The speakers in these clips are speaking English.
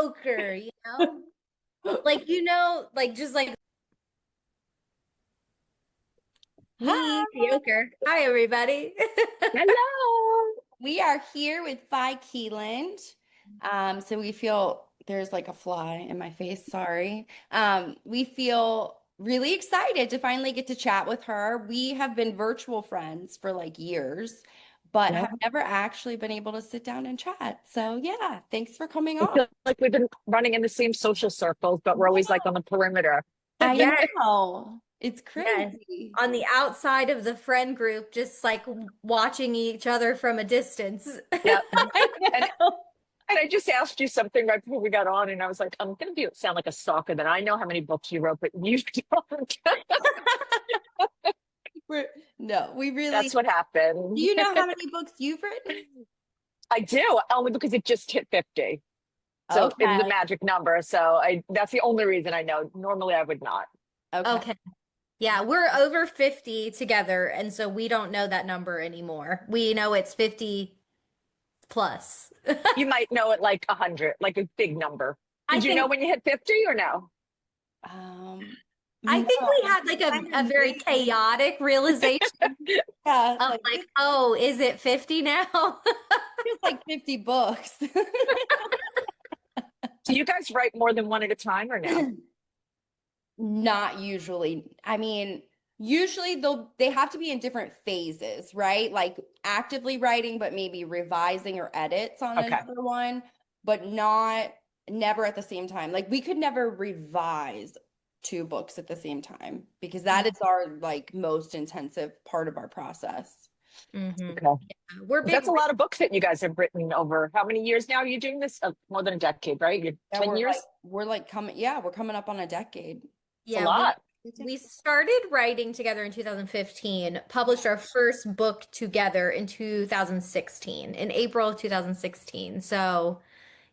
mediocre, you know? Like, like just like Hi. mediocre. Hi, everybody. Hello. We are here with Vi Keeland. So we feel there's like a fly in my face, sorry. We feel really excited to finally get to chat with her. We have been virtual friends for like years, but Yeah. have never actually been able to sit down and chat. So yeah, thanks for coming I on. feel like we've been running in the same social circles, but we're always like on the perimeter. I Yes, know. It's yes. crazy. On the outside of the friend group, just like watching each other from a distance. Yeah. I And know. and I just asked you something right before we got on, and I was like, I'm gonna be sound like a stalker that I know how many books you wrote, but you don't. No, we really, That's what do happened. you know how many books you've written? I do, only because it just hit 50. So it was a Okay. magic number. So I that's the only reason I know. Normally I would not. Okay. Okay. Yeah, we're over 50 together, and so we don't know that number anymore. We know it's 50 plus. You might know it like 100, like a big number. I Did you know think when you hit 50 or no? Um, I no, think we had like kind a of very maybe. chaotic realization Yeah, of like like, oh, is it 50 now? it's like 50 books. Do you guys write more than one at a time or no? Not usually. I mean, usually they have to be in different phases, right? Like actively writing, but maybe revising or edits on Okay. another one, but not never at the same time. Like we could never revise two books at the same time because that is our like most intensive part of our process. Hmm. Okay. We're 'Cause big. that's a lot of books that you guys have written over. How many years now are you doing this? More than a decade, right? You're Yeah, 10 years? we're like coming, yeah, we're coming up on a decade. It's a Yeah, we lot. we started writing together in 2015, published our first book together in 2016, in April of 2016. So,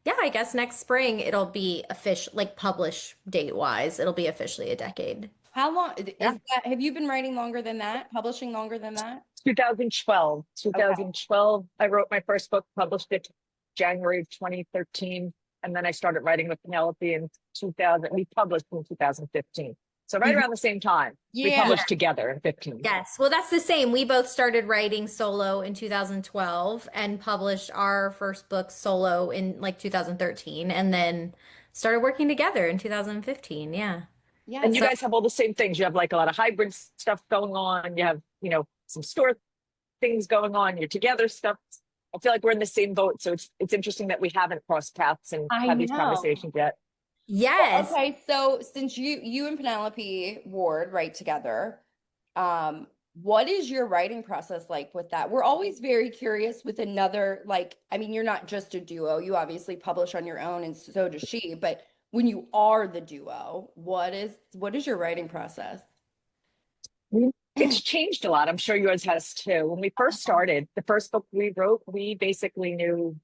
yeah, I guess next spring it'll be official, like publish date wise, it'll be officially a decade. How long Yeah. is that? Have you been writing longer than that? Publishing longer than that? 2012. Okay. 2012, I wrote my first book, published it January of 2013. And then I started writing with Penelope in 2000. We published in 2015. So right Mhm. around the same time, we Yeah. published together in 15. Yes. Well, that's the same. We both started writing solo in 2012 and published our first book solo in like 2013 and then started working together in 2015. Yeah. Yeah. And you So, guys have all the same things. You have like a lot of hybrid stuff going on. You have, some store things going on. You're together stuff. I feel like we're in the same boat. So it's interesting that we haven't crossed paths and I had these know. conversations yet. Well, yes. okay, so since you and Penelope Ward write together, what is your writing process like with that? We're always very curious with another, like, I mean, you're not just a duo. You obviously publish on your own, and so does she. But when you are the duo, what is your writing process? It's changed a lot. I'm sure yours has too. When we first started, the first book we wrote, we basically knew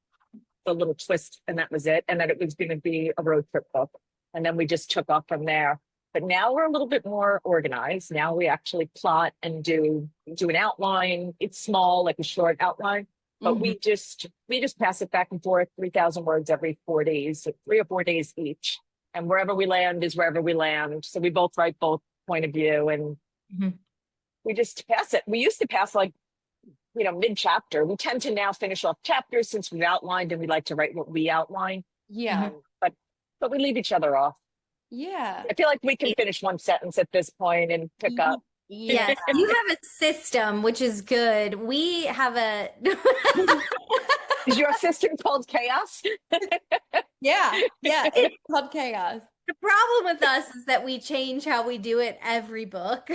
the little twist and that was it. And that it was going to be a road trip book. And then we just took off from there. But now we're a little bit more organized. Now we actually plot and do an outline. It's small, like a short outline, but Mhm. we just pass it back and forth, 3,000 words every 4 days, so 3 or 4 days each. And wherever we land is wherever we land. So we both write both point of view and Mhm. we just pass it. We used to pass like, mid chapter. We tend to now finish off chapters since we've outlined and we like to write what we outline. Yeah. Mhm. But we leave each other off. Yeah. I feel like we can finish one sentence at this point and pick Ye- up. Yeah. Yes, you have a system, which is good. We have a Is your assistant called Chaos? Yeah. Yeah. It's called chaos. the problem with us is that we change how we do it every book.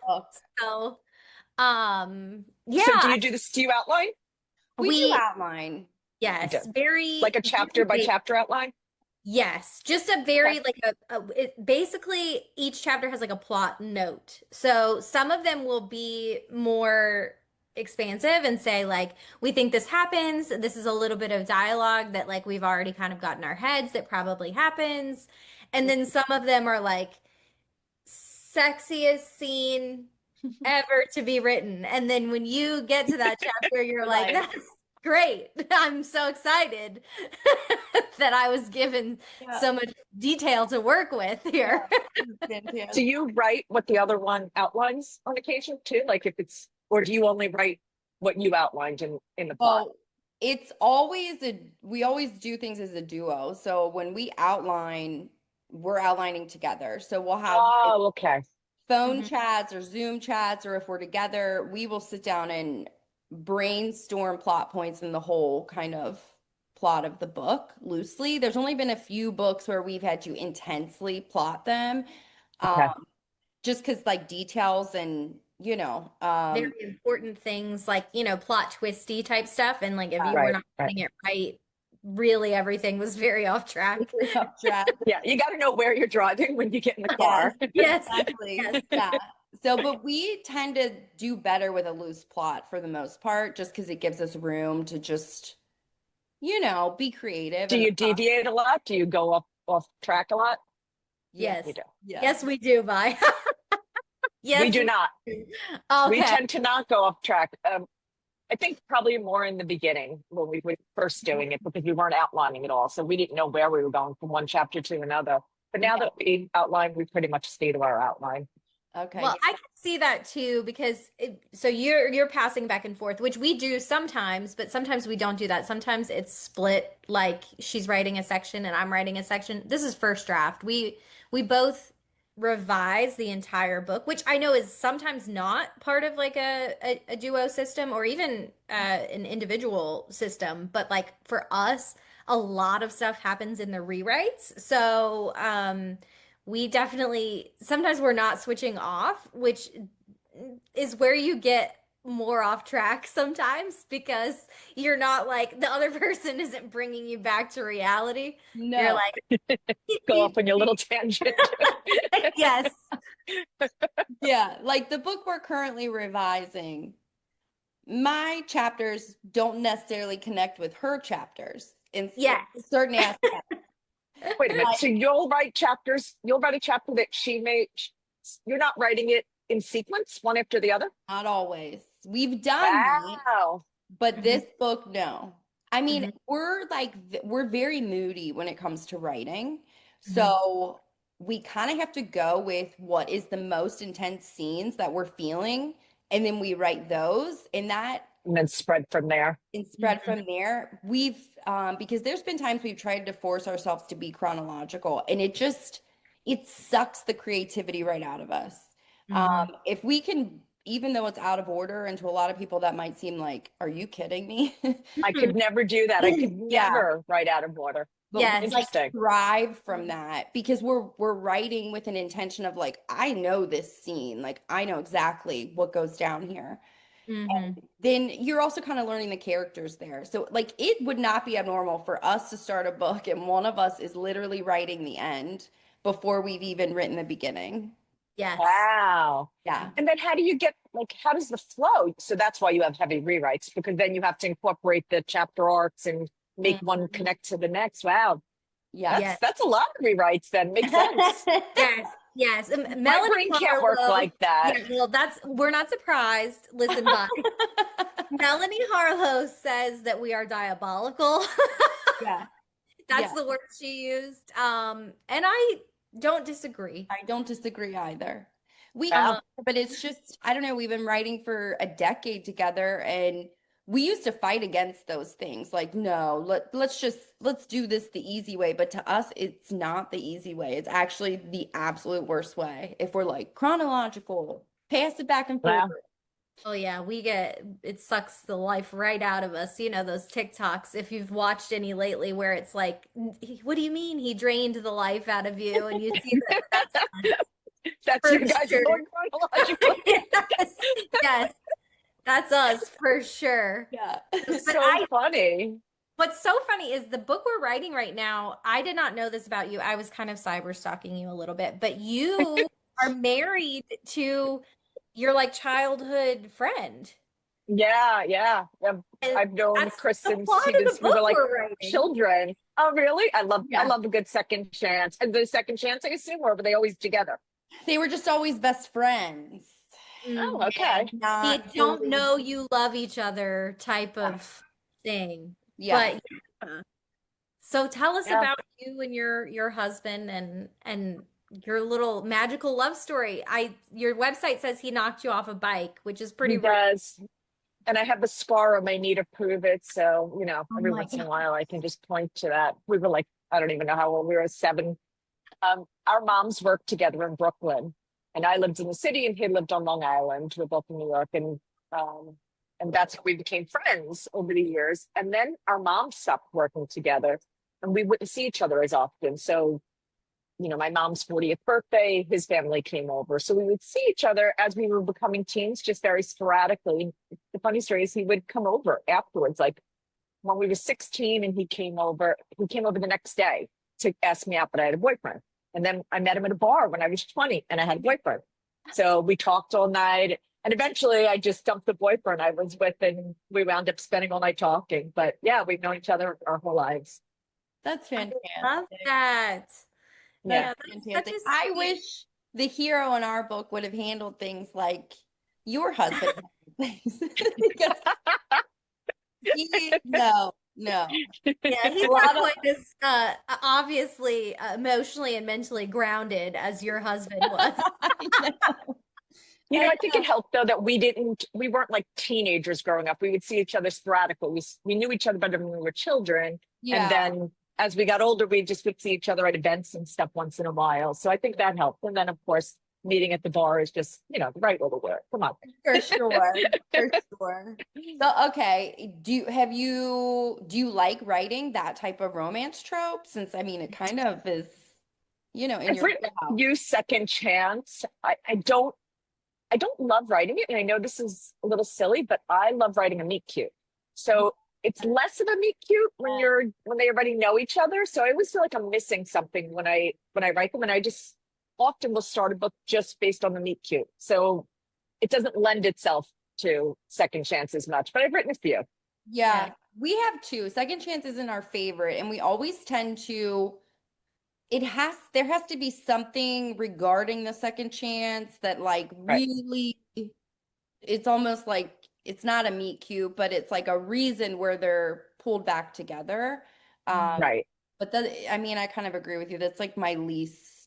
Oh, So, So do yeah, you do this? Do you outline? we do we outline. You do. yes, Like very, a chapter very by chapter outline? yes, just a Okay. very like basically each chapter has like a plot note. So some of them will be more expansive and say like we think this happens. This is a little bit of dialogue that like we've already kind of got in our heads that probably happens. And then some of them are like sexiest scene ever to be written. And then when you get to that chapter, you're You're like, like, that's Great. I'm so excited that I was given Yeah. so much detail to work with here. Do Fantastic. you write what the other one outlines on occasion too? Like if it's, or do you only write what you outlined in the plot? Well, it's always we always do things as a duo. So when we outline, we're outlining together. So we'll have like Oh, okay. phone Mhm. chats or Zoom chats, or if we're together, we will sit down and brainstorm plot points in the whole kind of plot of the book loosely. There's only been a few books where we've had to intensely plot them, Okay. just because like details and Very important things like, plot twisty type stuff. And like if you were Right, not right. getting it right, really everything was very off track. rough draft. Yeah, you got to know where you're driving when you get in the Yes, car. Yes. exactly. Yes. Yeah. So, but we tend to do better with a loose plot for the most part, just because it gives us room to just, be creative Do and you deviate a lot? Do you go off track a lot? yeah, Yes. You do. yeah. Yes, we do, Vi. We Yes, do we not. do. We Okay. tend to not go off track. I think probably more in the beginning when we were first doing it because we weren't outlining it all. So we didn't know where we were going from one chapter to another. But now Yeah. that we outline, we pretty much stay to our outline. Okay. Well, Yeah. I can see that too because so you're passing back and forth, which we do sometimes, but sometimes we don't do that. Sometimes it's split, like she's writing a section and I'm writing a section. This is first draft. We both revise the entire book, which I know is sometimes not part of like a duo system or even an individual system, but like for us, a lot of stuff happens in the rewrites. So, we definitely sometimes we're not switching off, which is where you get more off track sometimes because you're not like the other person isn't bringing you back to reality. You're No. like, Go off on your little tangent. yes, Yeah. Like the book we're currently revising, my chapters don't necessarily connect with her chapters in yes. certain aspects. Wait a minute. Like, So you'll write chapters, you'll write a chapter that she made. You're not writing it in sequence, one after the other? not always. We've done that. Wow. But Mhm, this book, no. I mean, mhm, we're very moody when it comes to writing. mhm. So we kind of have to go with what is the most intense scenes that we're feeling, and then we write those, And then spread from there. and spread Mhm. from there. We've because there's been times we've tried to force ourselves to be chronological, and it sucks the creativity right out of us. Mhm. If we can, even though it's out of order, and to a lot of people that might seem like, are you kidding me? I could never do that. I could Yeah, never write out of order. but we Yes. like Interesting. thrive from that because we're writing with an intention of like, I know this scene, like I know exactly what goes down here. Mhm. Then you're also kind of learning the characters there. So, like, it would not be abnormal for us to start a book and one of us is literally writing the end before we've even written the beginning. Yes. Wow. Yeah. And then how do you get, like, how does the flow? So that's why you have heavy rewrites because then you have to incorporate the chapter arcs and make one Mhm. connect to the next. Wow. Yeah. Yes. That's a lot of rewrites then. Makes sense. Yes, yes. My Melanie brain can't work Harlow. like that. Yeah, well, we're not surprised. Listen, bye. Melanie Harlow says that we are diabolical. Yeah. That's Yeah. the word she used. And I don't disagree. I don't disagree either. Wow. But it's just, I don't know, we've been writing for a decade together and we used to fight against those things. Like, no, let's do this the easy way. But to us, it's not the easy way. It's actually the absolute worst way. If we're like chronological, pass it back and forth. Wow. Oh yeah, it sucks the life right out of us. You know, those TikToks, if you've watched any lately, where it's like, what do you mean he drained the life out of you? And you see that that's That's for you guys sure. going chronologically. Yes, yes, that's us for sure. Yeah. It's But so funny. what's so funny is the book we're writing right now, I did not know this about you. I was kind of cyber stalking you a little bit, but you are married to your like childhood friend. Yeah, yeah. And I've known that's Chris the since plot of the we were book like we're writing. children. Oh, really? I Yeah. love a good second chance. And the second chance, I assume, or were they always together? They were just always best friends. Oh, Mhm. okay. And not The don't fully. know you love each other type Yeah. of Interesting. Yeah. But yeah. So tell us Yeah. about you and your husband and your little magical love story. Your website says he knocked you off a bike, which is He pretty rude. does. And I have a scar on my knee to prove it. So, Oh every my once in a God. while I can just point to that. We were like, I don't even know how old we were, 7. Our moms worked together in Brooklyn, and I lived in the city, and he lived on Long Island. We're both in New York, um, and that's how we became friends over the years. And then our moms stopped working together, and we wouldn't see each other as often. So, my mom's 40th birthday, his family came over, so we would see each other as we were becoming teens, just very sporadically. The funny story is he would come over afterwards, like when we were 16, and he came over. He came over the next day to ask me out, but I had a boyfriend. And then I met him at a bar when I was 20 and I had a boyfriend. So we talked all night. And eventually I just dumped the boyfriend I was with, and we wound up spending all night talking. But yeah, we've known each other our whole lives. That's I love fantastic. that. Yeah. That's Yeah, that's such fantastic. a I sweet. wish the hero in our book would have handled things like your husband handled things. Because no. Yeah, A he's not lot of quite as obviously emotionally and mentally grounded as your husband was. I know. I I think it know. helped though that we weren't like teenagers growing up. We would see each other sporadically. We knew each other better when we were children. And Yeah. then as we got older, we just would see each other at events and stuff once in a while. So I think that helped. And then of course, meeting at the bar is just, the right way to wear it. Come on. For sure. For sure. So okay, do you like writing that type of romance trope? Since I mean it kind of is, in I've your written a wheelhouse. few second chance. I don't love writing it, and I know this is a little silly, but I love writing a meet cute. So it's less of a meet cute when they already know each other. So I always feel like I'm missing something when I write them, and I just often will start a book just based on the meet cute. So it doesn't lend itself to second chance as much, but I've written a few. Yeah, we have two. Second chance isn't our favorite, and we always tend to there has to be something regarding the second chance that like Right, really it's almost like it's not a meet cute, but it's like a reason where they're pulled back together. Um, right. but I mean, I kind of agree with you. That's like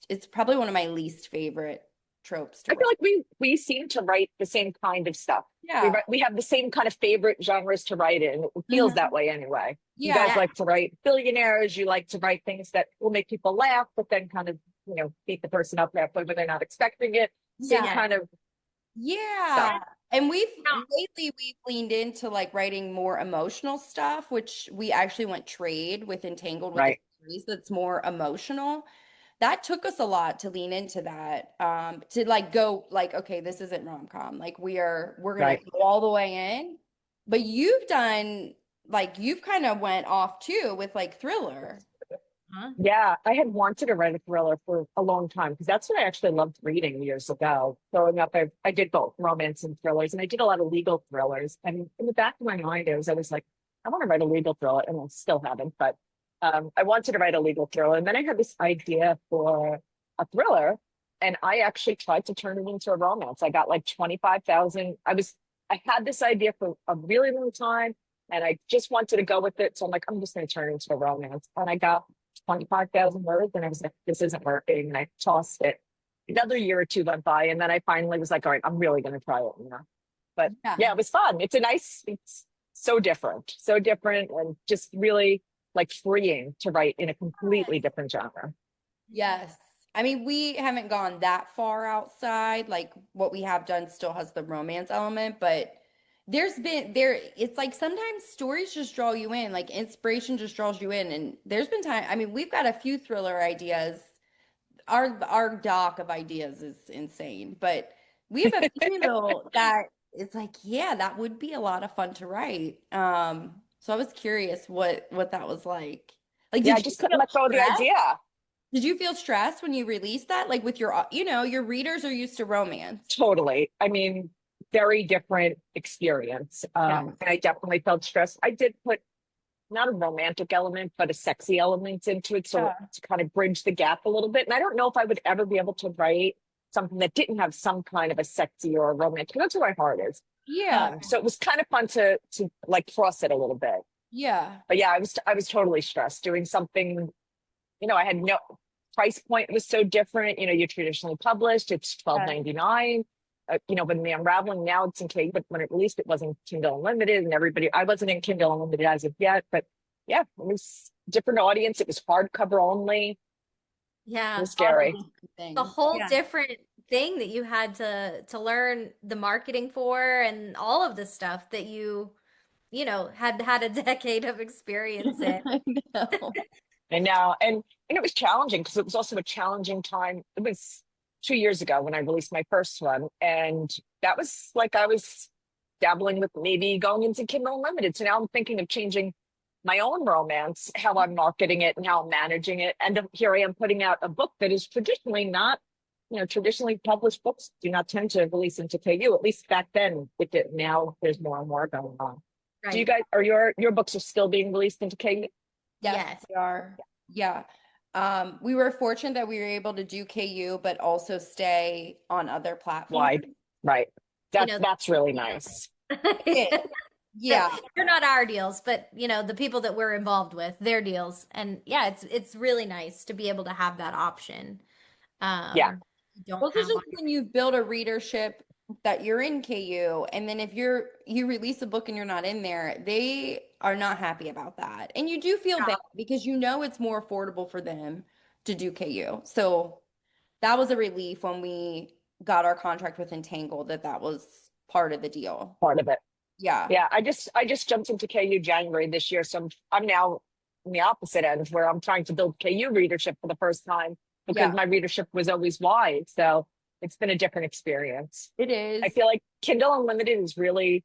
it's probably one of my least favorite tropes to I feel write. like we seem to write the same kind of stuff. Yeah. We have the same kind of favorite genres to write in. It feels Mhm. that way anyway. You Yeah. guys Yeah. like to write billionaires. You like to write things that will make people laugh, but then kind of beat the person up halfway when they're not expecting it. Same Yeah. kind of stuff. Yeah. And we've leaned into like writing more emotional stuff, which we actually went trade with Entangled with a Right, series that's more emotional. That took us a lot to lean into that. To like go like, okay, this isn't rom-com. Like we're gonna right. go all the way in. But you've kind of went off too with like thriller. Huh? Yeah, I had wanted to write a thriller for a long time because that's what I actually loved reading years ago. Growing up, I did both romance and thrillers, and I did a lot of legal thrillers. And in the back of my mind, I was like, I want to write a legal thriller, and I still haven't, but I wanted to write a legal thriller. And then I had this idea for a thriller, and I actually tried to turn it into a romance. I got like 25,000. I had this idea for a really long time, and I just wanted to go with it. So I'm like, I'm just going to turn it into a romance. And I got 25,000 words. And I was like, this isn't working. And I tossed it. Another year or two went by. And then I finally was like, all right, I'm really going to try it. But Yeah. yeah, it was fun. It's so different and just really like freeing to write in a completely different genre. Yes. I mean, we haven't gone that far outside. Like what we have done still has the romance element, but it's like sometimes stories just draw you in, like inspiration just draws you in. And there's been time, I mean, we've got a few thriller ideas. Our doc of ideas is insane, but we have a few that it's like, yeah, that would be a lot of fun to write. So I was curious what that was like. Like, Yeah, I just couldn't let go of the idea. did you feel stressed when you released that? Like with your readers are used to romance. Totally. I mean, very different experience. Yeah. And I definitely felt stressed. I did put not a romantic element, but a sexy element into it. So Yeah. to kind of bridge the gap a little bit. And I don't know if I would ever be able to write something that didn't have some kind of a sexy or a romantic. That's where my heart is. Yeah. So it was kind of fun to like cross it a little bit. Yeah. But yeah, I was totally stressed doing something, I had no price point was so different. You traditionally published, it's twelve Yeah. ninety nine. When the Unraveling now it's in K, but when it released, it wasn't Kindle Unlimited, and I wasn't in Kindle Unlimited as of yet. But yeah, it was different audience. It was hardcover only. It Yeah. was Lot of scary. different The things. whole Yeah. different thing that you had to learn the marketing for and all of the stuff that you had a decade of experience in. I know. And now, and it was challenging because it was also a challenging time. It was 2 years ago when I released my first one, and that was like I was dabbling with maybe going into Kindle Unlimited. So now I'm thinking of changing my own romance, how I'm marketing it and how I'm managing it. And here I am putting out a book that is traditionally not, traditionally published books do not tend to release into KU. At least back then it did. Now there's more and more going on. Do you Right. guys are your books are still being released into KU? Yes, Yes. we are. Yeah. We were fortunate that we were able to do KU, but also stay on other platforms. Wide, right? You That know, that's really nice. Yeah. they're not our deals, but the people that we're involved with, their deals. And yeah, it's really nice to be able to have that option. Yeah, You don't Well, have especially on when you build a readership that you're in KU, and then if you release a book and you're not in there, they are not happy about that. And you do feel your bad because it's more affordable for them to do KU. So that was a relief when we got our contract with Entangled that was part of the deal. part of it. Yeah. Yeah, I just jumped into KU January this year, so I'm now on the opposite end where I'm trying to build KU readership for the first time because Yeah, my readership was always wide. So it's been a different experience. it I is. feel like Kindle Unlimited is really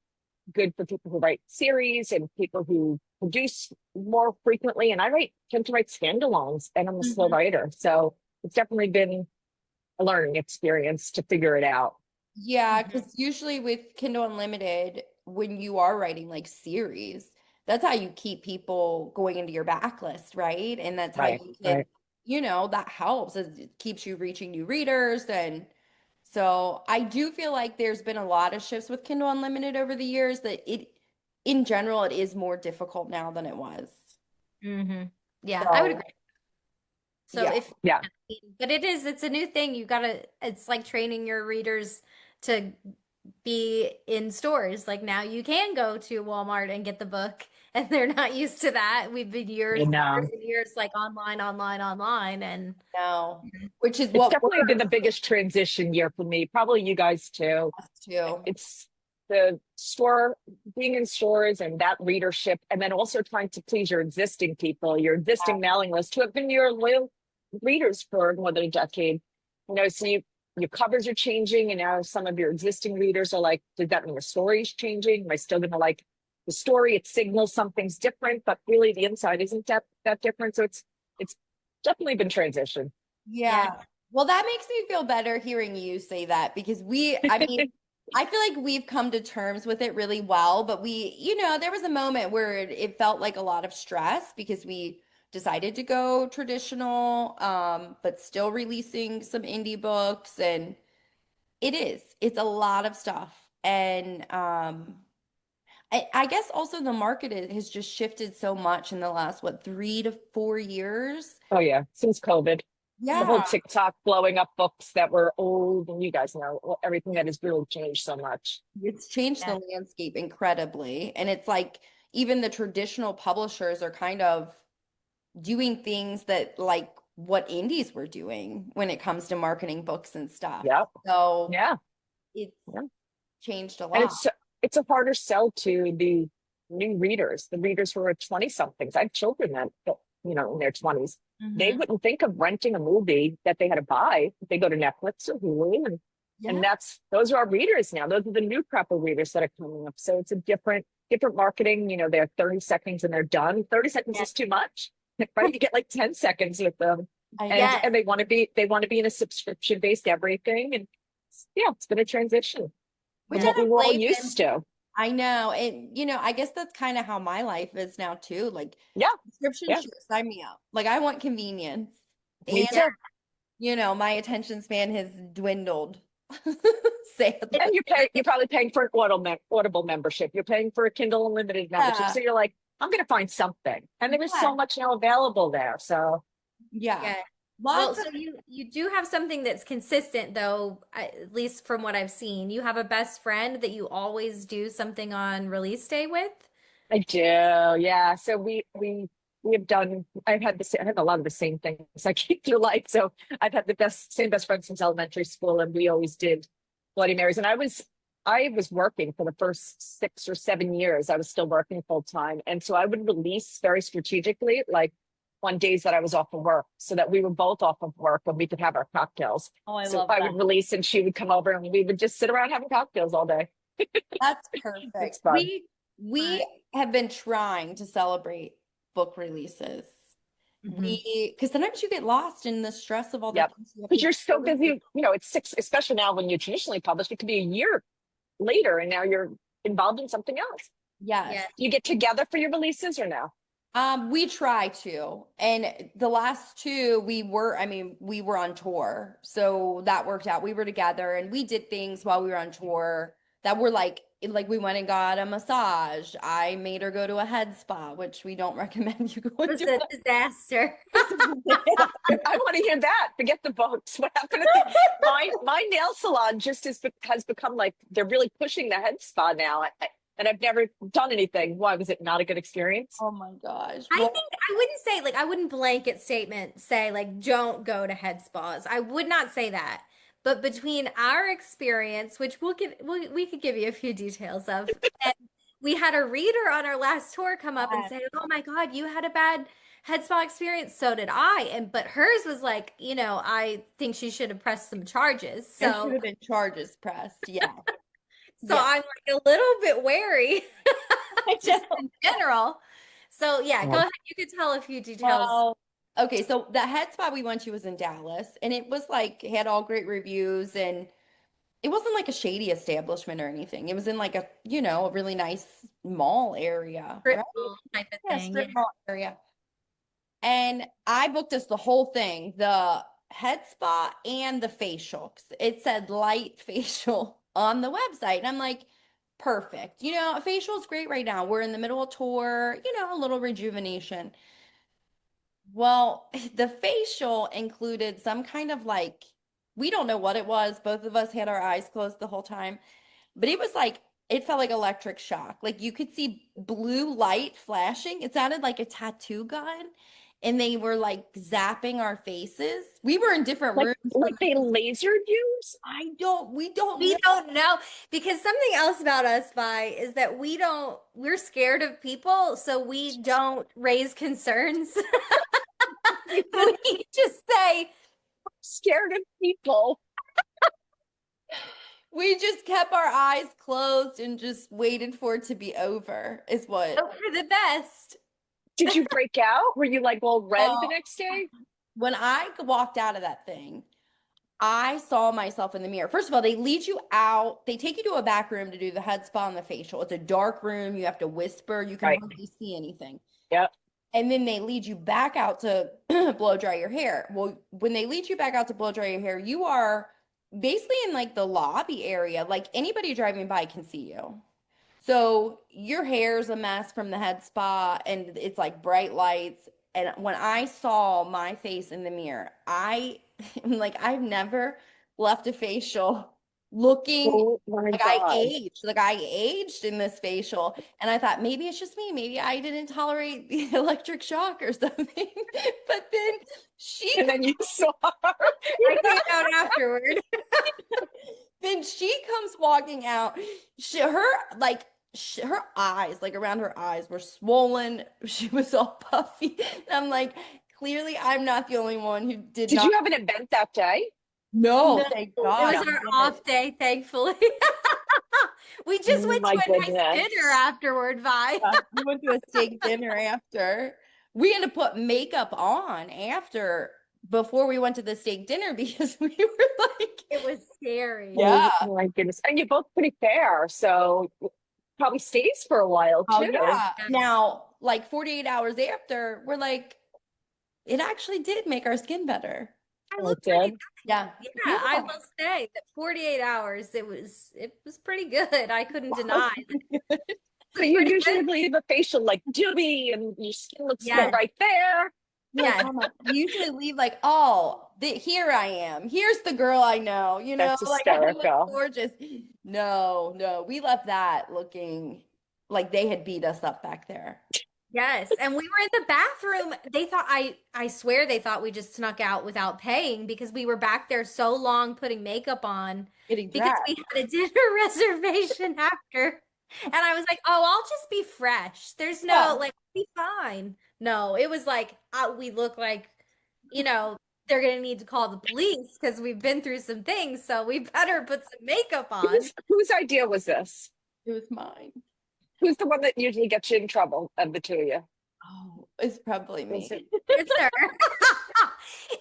good for people who write series and people who produce more frequently. And tend to write standalones, and I'm a slow Mhm. writer, so it's definitely been a learning experience to figure it out. Yeah, Mhm. because usually with Kindle Unlimited, when you are writing like series, that's how you keep people going into your backlist, right? And that's how Right, you can, right. that helps. It keeps you reaching new readers. And so I do feel like there's been a lot of shifts with Kindle Unlimited over the years in general, it is more difficult now than it was. Mhm. Yeah, I would agree. So, So yeah. if, Yeah. but it's a new thing. It's like training your readers to be in stores. Like now you can go to Walmart and get the book, and they're not used to that. We've been years, And years and years like online, online, online, and No, which is it's what definitely been the works biggest transition year for me, probably you guys too. too. It's the store, being in stores and that readership, and then also trying to please your existing people, your existing mailing list who have been your loyal readers for more than a decade. So your covers are changing, and now some of your existing readers are like, does that mean the story's changing? Am I still going to like the story? It signals something's different, but really the inside isn't that different. So it's definitely been transition. yeah. Yeah. Well, that makes me feel better hearing you say that because I mean, I feel like we've come to terms with it really well, but there was a moment where it felt like a lot of stress because we decided to go traditional, but still releasing some indie books, and it's a lot of stuff. And I guess also the market has just shifted so much in the last, what, 3 to 4 years? Oh yeah, since COVID. The whole Yeah. TikTok blowing up books that were old, and you guys know everything that has really changed so much. It's changed Yeah. the landscape incredibly. And it's like even the traditional publishers are kind of doing things that like what indies were doing when it comes to marketing books and stuff. Yeah, So yeah, it's yeah. changed a And lot. it's a harder sell to the new readers, the readers who are 20 somethings. I have children that in their 20s. They Mhm. wouldn't think of renting a movie that they had to buy. They go to Netflix or Hulu, and Yeah. those are our readers now. Those are the new crop of readers that are coming up. So it's a different marketing. They're 30 seconds and they're done. 30 seconds Yeah. is too much. Right? You get like 10 seconds with them. I And Yes. and they want to be in a subscription based everything. And yeah, it's been a transition which from I what we don't were all blame them. used to. I know. And I guess that's kind of how my life is now too. Like Yeah, subscription, yeah. sure, sign me up. Like I want convenience. Me And too. my attention span has dwindled. Sadly. And you're probably paying for an Audible membership. You're paying for a Kindle Unlimited membership. Yeah. So you're like, I'm going to find something. And there is Yeah. so much now available there. So Yeah. Yeah. Well, Lots so of, you do have something that's consistent though, at least from what I've seen. You have a best friend that you always do something on release day with. I do. Yeah. So we have done, I've had the same, I had a lot of the same things I keep through life. So I've had the same best friend since elementary school, and we always did Bloody Marys. And I was working for the first 6 or 7 years. I was still working full time. And so I would release very strategically, like on days that I was off of work, so that we were both off of work and we could have our cocktails. oh, I So love I that. would release and she would come over and we would just sit around having cocktails all day. That's It's perfect. fun. Fun. We have been trying to celebrate book releases. Mhm. Because sometimes you get lost in the stress of all the Yep. things you have Because to you're so do. busy, it's six, especially now when you're traditionally published, it could be a year later and now you're involved in something else. Yes. Yeah. Do you get together for your releases or no? We try to. And the last two, we were on tour. So that worked out. We were together and we did things while we were on tour that were like we went and got a massage. I made her go to a head spa, which we don't recommend you go It was to. a disaster. I want to hear that. Forget the boats. What happened at my nail salon just has become like they're really pushing the head spa now. And I've never done anything. Why was it not a good experience? Oh my gosh. I Well, think I wouldn't say like I wouldn't blanket statement say like don't go to head spas. I would not say that. But between our experience, which we could give you a few details of, and we had a reader on our last tour come up and yes, say, "Oh my God, you had a bad head spa experience. So did I." And but hers was like, I think she should have pressed some charges. there should So have been charges pressed. Yeah. so Yeah. I'm like a little bit wary I just know. in general. So yeah, go Oh, ahead. You could tell a few details. Well, okay, so the head spa we went to was in Dallas, and it was like had all great reviews, and it wasn't like a shady establishment or anything. It was in like a really nice mall area, Strip right? mall type of Yeah, thing. Yeah. strip mall area. And I booked us the whole thing, the head spa and the facial. 'Cause it said light facial on the website. And I'm like, perfect. A facial is great right now. We're in the middle of tour, a little rejuvenation. Well, the facial included some kind of we don't know what it was. Both of us had our eyes closed the whole time, but it was like, it felt like electric shock. Like you could see blue light flashing. It sounded like a tattoo gun. And they were like zapping our faces. We were in different like rooms from like they lasered you? we don't We know. don't know because something else about us, Vi, is that we're scared of people, so we don't raise concerns. We just say, Scared of people. We just kept our eyes closed and just waited for it to be over, is what. hope for the best. Did you break out? Were you like all red the Oh, next day? when I walked out of that thing, I saw myself in the mirror. First of all, they lead you out. They take you to a back room to do the head spa and the facial. It's a dark room. You have to whisper. You can Right. hardly see anything. Yep. And then they lead you back out to blow dry your hair. Well, when they lead you back out to blow dry your hair, you are basically in like the lobby area. Like anybody driving by can see you. So your hair's a mess from the head spa and it's like bright lights. And when I saw my face in the mirror, I am like, I've never left a facial looking Oh my like I God. aged, like I aged in this facial. And I thought maybe it's just me. Maybe I didn't tolerate the electric shock or something. But then she And then you saw her. I came out afterward. then she comes walking out. Her eyes, like around her eyes, were swollen. She was all puffy. And I'm like, clearly, I'm not the only one who did Did not. you have an event that day? No, No, thank it God. was I our didn't. off day, thankfully. We just Oh went my to a nice goodness. dinner afterward, Vi. We went to a steak dinner after. We had to put makeup on before we went to the steak dinner because we were like, It was scary. yeah. Oh my goodness. And you're both pretty fair. So probably stays for a while Oh, too. yeah. Yeah. Now, like 48 hours after, we're like, it actually did make our skin better. I Oh, look it pretty did. Yeah. Yeah, Yeah. I will say that 48 hours it was pretty good. I couldn't deny. So you Pretty usually good. leave a facial like dewy and your skin looks good Yes. right there. Yes. You usually leave like, oh, here I am. Here's the girl I know, That's like I look hysterical. gorgeous. No, no, we left that looking like they had beat us up back there. Yes, and we were in the bathroom. They thought I swear they thought we just snuck out without paying because we were back there so long putting makeup on Getting because dressed. we had a dinner reservation after. And I was like, "Oh, I'll just be fresh. There's Yeah. no like be fine." No, it was like we look like, you know, they're gonna need to call the police because we've been through some things, so we better put some makeup on. Whose idea was this? It was mine. Who's the one that usually gets you in trouble of the two of you? Oh, it's probably Is me. it It's her.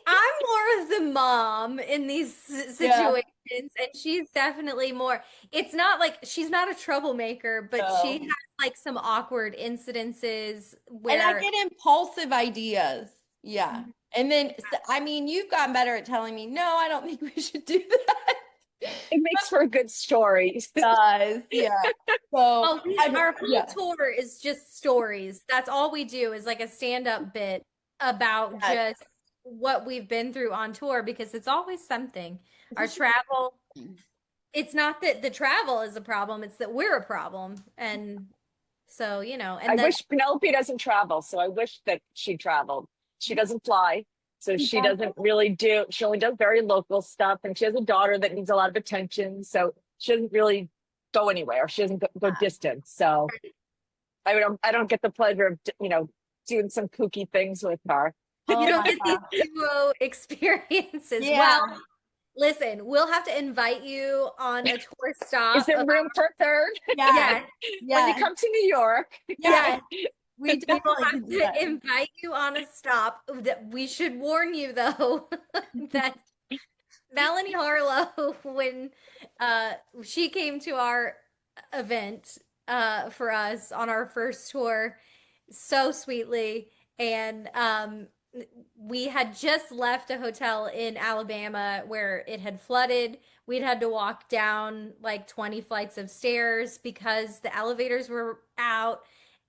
I'm more of the mom in these Yeah. situations, and she's definitely more. It's not like she's not a troublemaker, but she No. has like some awkward incidences And I where get impulsive ideas. Yeah. And then, I mean, you've gotten better at telling me, no, I don't think we should do that. it makes for a good story. Does. Yeah. So, oh, our whole tour is just stories. That's all we do is like a stand-up bit about Yeah. just what we've been through on tour because it's always something. Our travel, it's not that the travel is a problem, it's that we're a problem. And so, I and that wish Penelope doesn't travel, so I wish that she traveled. She doesn't fly, so she Yeah. doesn't really do, she only does very local stuff, and she has a daughter that needs a lot of attention, so she doesn't really go anywhere. She doesn't go distance. So I don't get the pleasure of, doing some kooky things with her. you Oh don't my get these God. duo experiences. Yeah. Well, listen, we'll have to invite you on a tour Is stop there of room for a third? Yeah. yeah, When you Yeah. come to New York? Yeah. yeah. We We will definitely have can do to that. invite you on a stop. That we should warn you though that Melanie Harlow, when she came to our event for us on our first tour, so sweetly, and we had just left a hotel in Alabama where it had flooded. We'd had to walk down like 20 flights of stairs because the elevators were out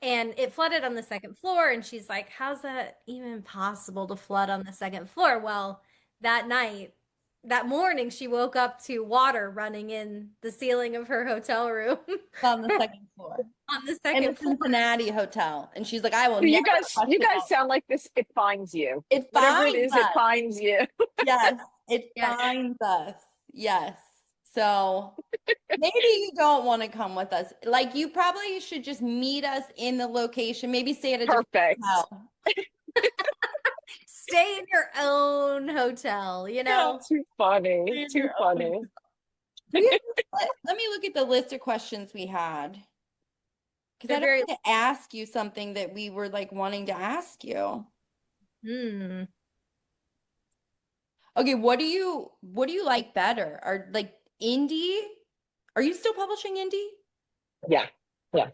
and it flooded on the second floor. And she's like, how's that even possible to flood on the second floor? Well, that night, that morning, she woke up to water running in the ceiling of her hotel room On the second floor. on the In the second floor. Cincinnati hotel. And she's like, I will So you never guys, you question guys that. sound like this. It finds you. It Whatever it finds is, it us. finds you. Yes, it Yes. finds us. Yes. So maybe you don't want to come with us. Like you probably should just meet us in the location. Maybe stay at a different Perfect. hotel. Stay in your own hotel, Yeah, too funny. In Too your own- funny. Let me look at the list of questions we had. Because I They're very don't want to ask you something that we were like wanting to ask you. hmm. Okay, what do you like better? Are like indie? Are you still publishing indie? Yeah. Yeah.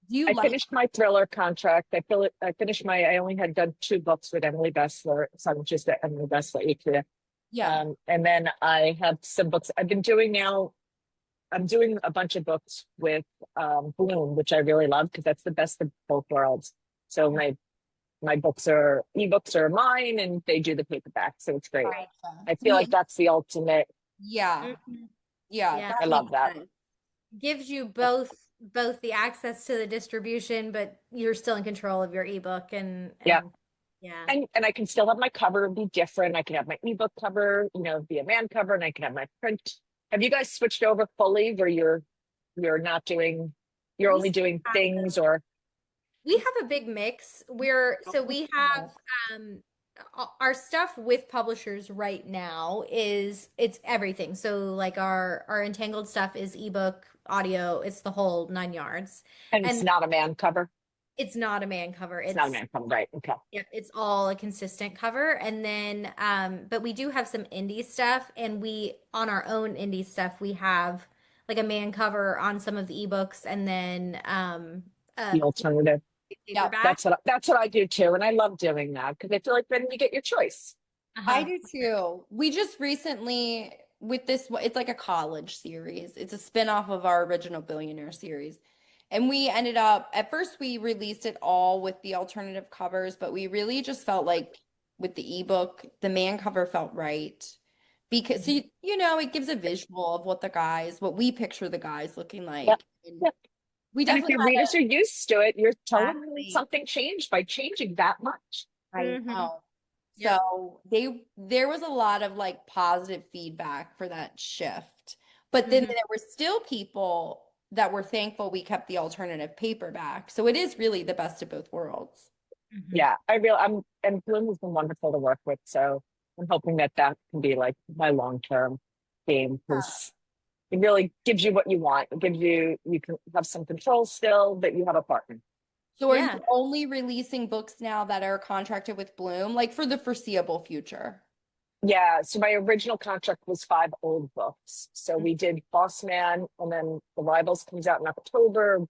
Do you I like finished my thriller contract. I finished I only had done 2 books with Emily Bestler. So I'm just at Emily Bestler each year. yeah. And then I have some books I've been doing now. I'm doing a bunch of books with Bloom, which I really love because that's the best of both worlds. So my ebooks are mine and they do the paperback. So it's great. Gotcha. I feel like that's the ultimate. Yeah. Mhm. Yeah, Yeah. that I love makes that. sense. Gives you both the access to the distribution, but you're still in control of your ebook and Yeah. yeah. And I can still have my cover be different. I can have my ebook cover, be a man cover, and I can have my print. Have you guys switched over fully where you're not doing, you're We only doing have things or we have a big mix. We have our stuff with publishers right now is it's everything. So like our entangled stuff is ebook, audio, it's the whole 9 yards. and it's And not a man cover? it's not a man cover. It's not a man cover, right? Okay. Yep, it's all a consistent cover. And then but we do have some indie stuff and we on our own indie stuff we have like a man cover on some of the ebooks and then The alternative. Yeah, paperback. That's what I do too. And I love doing that because I feel like then you get your choice. I Uh-huh. do too. We just recently with this, it's like a college series. It's a spin-off of our original Billionaire series. And we ended up, at first we released it all with the alternative covers, but we really just felt like with the ebook, the man cover felt right. Because you know, it gives a visual of what we picture the guys looking Yep. like. And Yep. we And if definitely your had readers are used to it, you're telling them exactly. something changed by changing that much. I Mhm. know. Yep. So there was a lot of like positive feedback for that shift. But then Mhm. there were still people that were thankful we kept the alternative paperback. So it is really the best of both worlds. Mhm. Yeah, and Bloom has been wonderful to work with. So I'm hoping that that can be like my long-term game because it really gives you what you want. It gives you, you can have some control still, but you have a partner. So are you Yeah. only releasing books now that are contracted with Bloom, like for the foreseeable future? Yeah, so my original contract was 5 old books. So we did Boss Man, and then The Rivals comes out in October.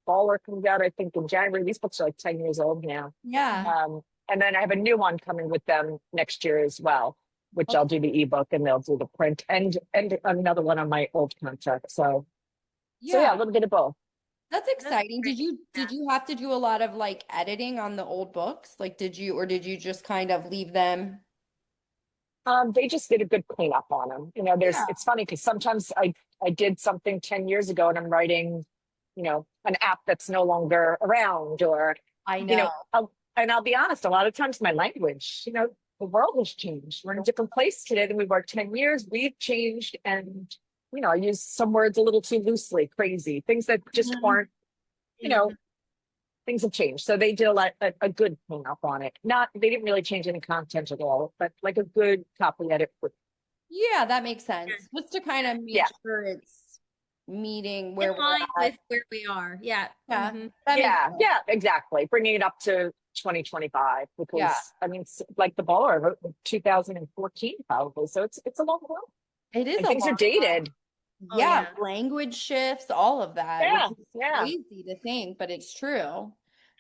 Baller comes out, I think, in January. These books are like 10 years old now. Yeah. And then I have a new one coming with them next year as well, which I'll Okay. do the ebook and they'll do the print and another one on my old contract. So yeah, Yeah. a little bit of both. That's That's exciting. great. Yeah. Did you have to do a lot of like editing on the old books? Like did you just kind of leave them? They just did a good cleanup on them. You know, Yeah, it's funny because sometimes I did something 10 years ago and I'm writing, you know, an app that's no longer around or, I you know, know. and I'll be honest, a lot of times my language, you know, the world has changed. We're in a different place today than we were 10 years. We've changed and, you know, I use some words a little too loosely, crazy, things that just Mhm. aren't, you know, Mhm. things have changed. So they did a good cleanup on it. Not, they didn't really change any content at all, but like a good copy edit. Yeah, that makes sense. Just to kind of make Yeah. sure it's meeting In where we're line at. with where we are. Yeah. Yeah, Hmm. that makes Yeah. sense. Yeah. Exactly. Bringing it up to 2025 Yeah, because I mean, like the baller I wrote in 2014 probably. So it's a long time it is and a things are long time. dated. Oh Yeah, yeah. language shifts, all of that, which Yeah. is Yeah. crazy to think, but it's true.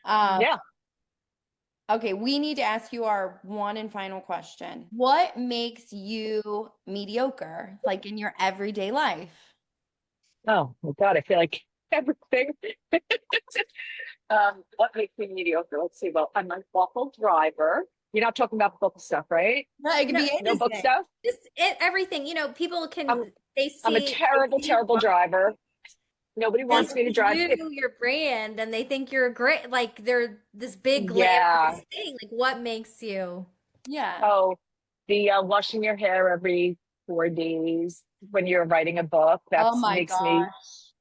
Um, Yeah. okay, we need to ask you our one and final question. What makes you mediocre, like in your everyday life? Oh my God. I feel like everything. What makes me mediocre? Let's see. Well, I'm an awful driver. You're not talking about book stuff, right? No, it could No, be No book anything. stuff. just it, everything. You know, people I'm can I'm a they terrible, see terrible one, driver. Nobody they wants me to see drive. If you, your brand, and they think you're great. Like they're this big yeah. glamorous thing. Like what makes you? Yeah. Oh, the washing your hair every 4 days when you're writing a book, Oh that's my gosh.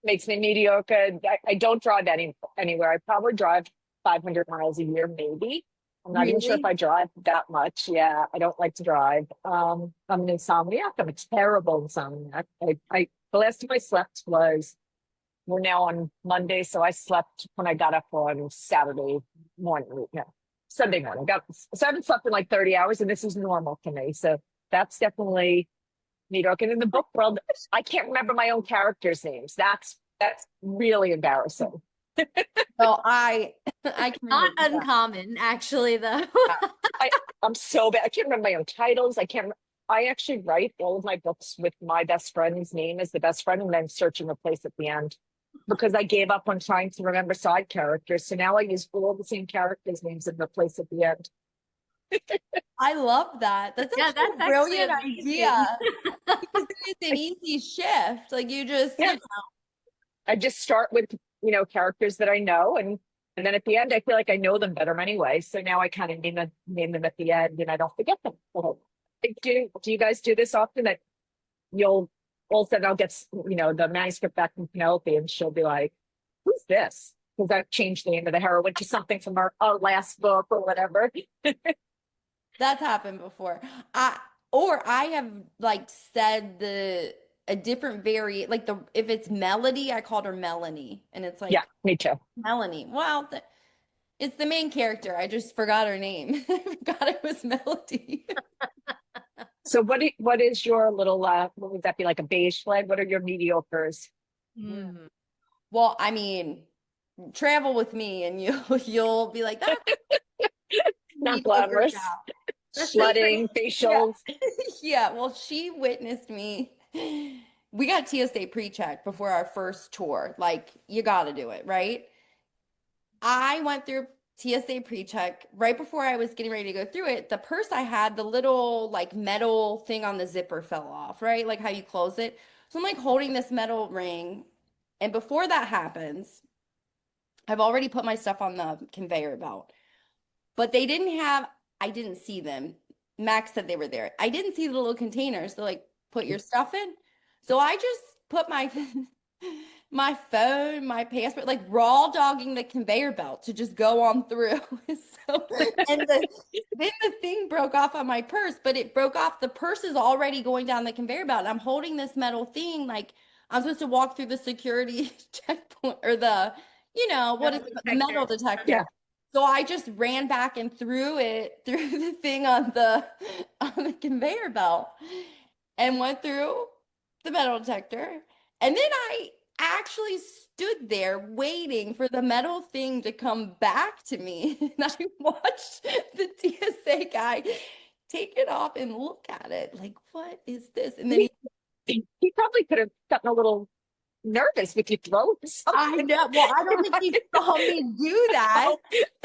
makes me mediocre. I don't drive anywhere. I probably drive 500 miles a year, maybe. I'm not even sure if Really? I drive that much. Yeah, I don't like to drive. I'm an insomniac. I'm a terrible insomniac. The last time I slept was we're now on Monday, so I slept when I got up on Saturday morning. No, Sunday morning. So I haven't slept in like 30 hours, and this is normal to me. So that's definitely mediocre. And in the book world, I can't remember my own characters' names. That's really embarrassing. No, I I can Not relate to that. uncommon, actually, though. I I'm so bad. I can't remember my own titles. I can't. I actually write all of my books with my best friend's name as the best friend, and then searching a place at the end because I gave up on trying to remember side characters. So now I use all the same characters' names in the place at the end. I love that. That's Yeah, actually that's a actually brilliant amazing. idea because then it's an I, easy shift. Like you just, yeah, I just start with characters that I know, and then at the end I feel like I know them better anyway. So now I kind of name them at the end, and I don't forget them. Do you guys do this often that you'll all of a sudden I'll get the manuscript back from Penelope and she'll be like, "Who's this?" Because I've changed the name of the heroine to something from our last book or whatever. that's happened before. I or I have like said a different like the if it's Melody, I called her Melanie, and it's Yeah, like me too. Melanie. Well, it's the main character. I just forgot her name. I forgot it was Melody. So what is your little what would that be like a beige flag? What are your mediocres? Mm. Well, I mean, travel with me and you'll be like, that's Not mediocre glamorous. That's so Flooding, Yeah. facials. Yeah. Well, she witnessed me we got TSA pre-check before our first tour. Like, you got to do it, right? I went through TSA pre-check right before I was getting ready to go through it. The purse I had, the little like metal thing on the zipper fell off, right? Like how you close it. So I'm like holding this metal ring. And before that happens, I've already put my stuff on the conveyor belt. But they didn't have, I didn't see them. Max said they were there. I didn't see the little containers to like put your stuff in. So I just put my my phone, my passport, like raw dogging the conveyor belt to just go on through. So and then the thing broke off on my purse, but it broke off. The purse is already going down the conveyor belt. And I'm holding this metal thing, like I'm supposed to walk through the security checkpoint or the, what is Metal it? The metal detector. Yeah. So I just ran back and threw it through the thing on the conveyor belt and went through the metal detector. And then I actually stood there waiting for the metal thing to come back to me. And I watched the TSA guy take it off and look at it like, what is this? And then He probably could have gotten a little nervous with you throwing I something. know. Well, I don't think he saw me do that.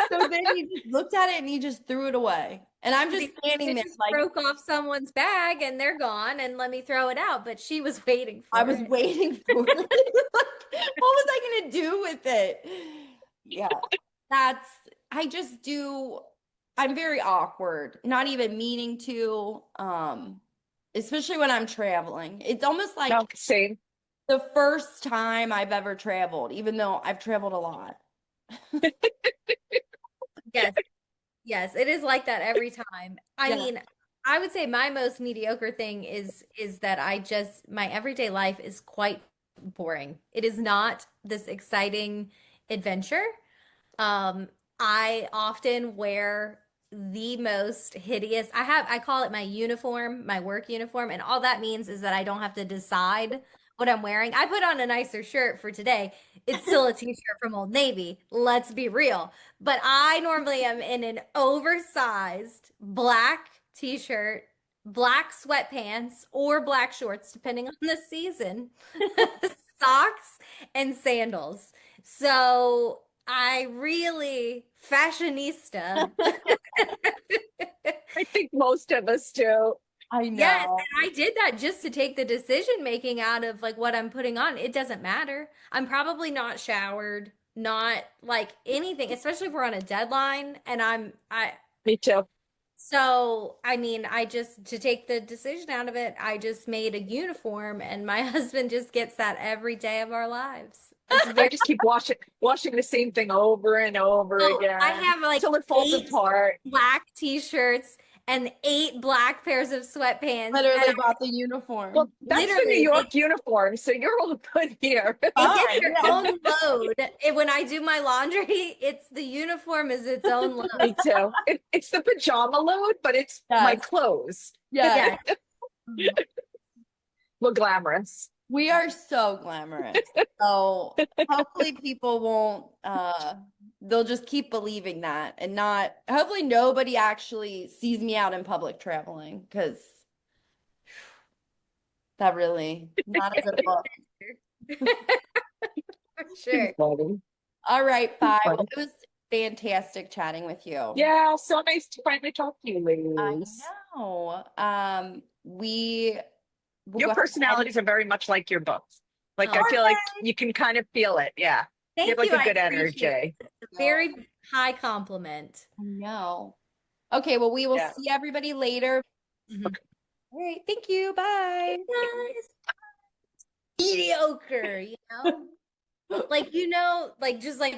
So then he just looked at it and he just threw it away. And I'm just standing It there just like broke off someone's bag and they're gone and let me throw it out, but she was waiting for I was it. waiting for it. Like, what was I gonna do with it? Yeah, I just do, I'm very awkward, not even meaning to, especially when I'm traveling. It's almost like No, same. the first time I've ever traveled, even though I've traveled a lot. Yes. Yes, it is like that every time. I Yeah. mean, I would say my most mediocre thing is that my everyday life is quite boring. It is not this exciting adventure. Um, I often wear the most hideous. I call it my uniform, my work uniform, and all that means is that I don't have to decide what I'm wearing. I put on a nicer shirt for today. It's still a t-shirt from Old Navy. Let's be real. But I normally am in an oversized black t-shirt, black sweatpants, or black shorts, depending on the season, socks, and sandals. So I really fashionista. I think most of us do. I Yes, know. and I did that just to take the decision making out of like what I'm putting on. It doesn't matter. I'm probably not showered, not like anything, especially if we're on a deadline and I Me too. so I mean, I just to take the decision out of it, I just made a uniform and my husband just gets that every day of our lives. It's I very just keep washing the same thing over and over so I again have like till it falls 8 apart. black t-shirts and 8 black pairs of sweatpants. And Literally bought the Well, uniform. that's the New literally, York uniform, so you're all good here. it gets Fine, your yeah. own load. When I do my laundry, it's the uniform is its own load. Me too. It's the pajama load, but it's my Yes. clothes. Yeah. Yeah. We're glamorous. We are so glamorous. So hopefully people won't they'll just keep believing that and not hopefully nobody actually sees me out in public traveling because that really not a good look. For sure. Funny. All right, bye. Well, Funny. it was fantastic chatting with you. Yeah, so nice to finally talk to you, I ladies. know. We will Your go ahead. personalities are very much like your books. Like I Oh, feel like you can kind of feel it. Yeah. You have thank like you. a I good appreciate it. energy. It's a very high compliment. I know. Okay, well, we will Yeah. see everybody later. Mhm. All right, thank you. Bye. Guys, mediocre, like like just like